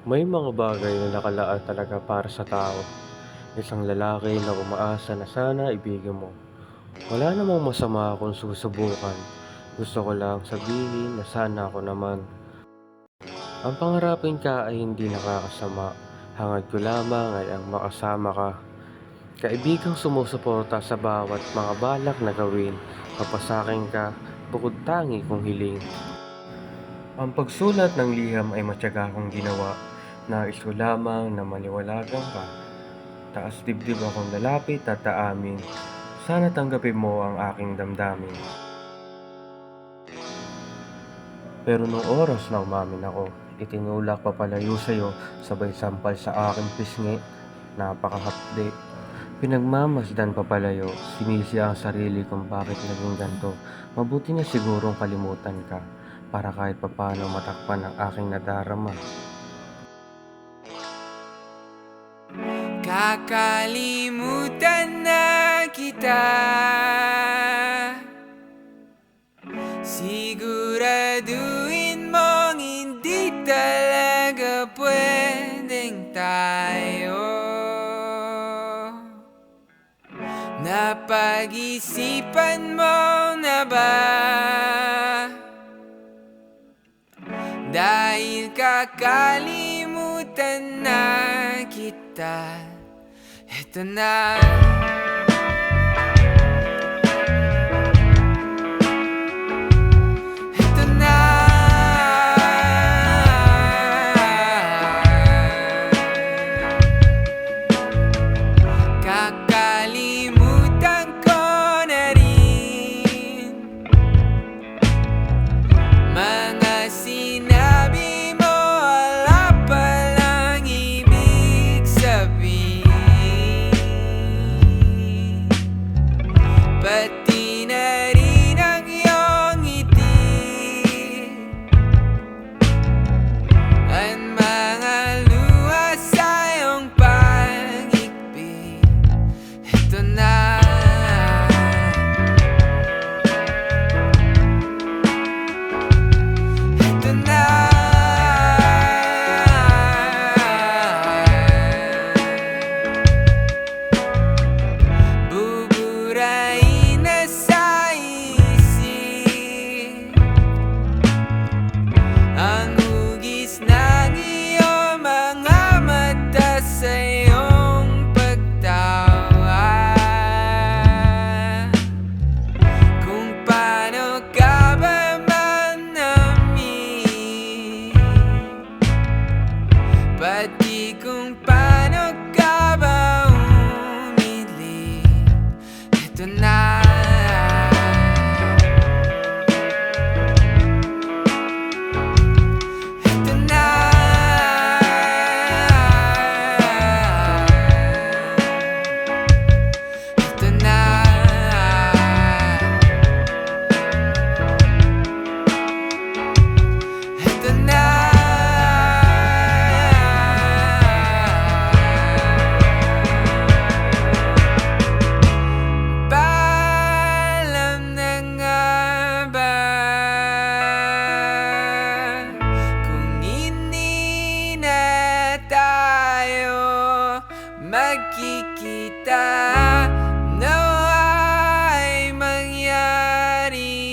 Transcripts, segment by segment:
May mga bagay na nakalaan talaga para sa tao. Isang lalaki na umaasa na sana ibigin mo. Wala namang masama kung susubukan. Gusto ko lang sabihin na sana ako naman. Ang pangarapin ka ay hindi nakakasama. Hangad ko lamang ay ang makasama ka. Kaibigang sumusuporta sa bawat mga balak na gawin. Papasakin ka, bukod tangi kong hiling. Ang pagsulat ng liham ay matyaga kong ginawa. Nais ko lamang na maliwalagan ka. Taas dibdib akong lalapit at aamin. Sana tanggapin mo ang aking damdamin. Pero nung oras na umamin ako, itinulak papalayo sa'yo, sabay sampal sa aking pisngi. Napakahapde. Pinagmamasdan papalayo, sinisi ang sarili kung bakit naging ganto. Mabuti na sigurong kalimutan ka, para kahit papano matakpan ang aking nadarama. Kakalimutan na kita, siguraduhin mong hindi talaga pwedeng tayo. Napag-isipan mo na ba? Dahil kakalimutan na kita, eto na. Eto na. Kakalimutan ko na rin mga sinabi mo, wala palang ibig sabihin. Pati na rin ang iyong ngiti, ang mga luha sa iyong pag-ibig. Ito na. Ito na. Buburahin na sa isip ang hugis ng iyong mga mata sa iyong pagtawa. Kung paano ka ba manamig, pati kung paano ka ba umiling. Ito na. Ito na. Ito na. Ito na. Paalam na nga ba kung hindi na tayo magkikita? Nawa'y mangyari,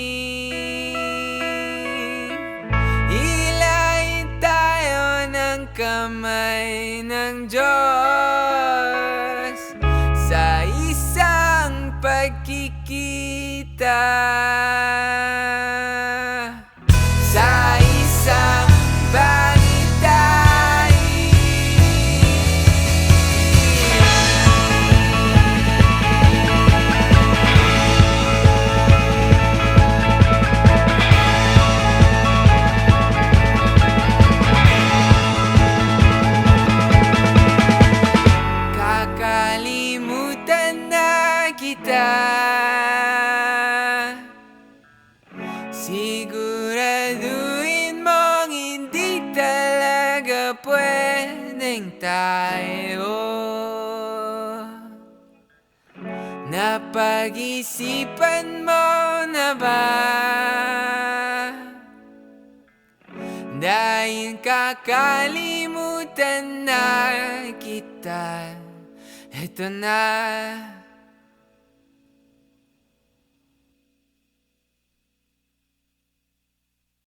hilahin tayo ng kamay ng Diyos sa isang pagkikita, sa isang kakalimutan na kita, siguraduhin mong hindi talaga pwedeng tayo. Napag-isipan mo na ba? dahil kakalimutan na kita. Eto na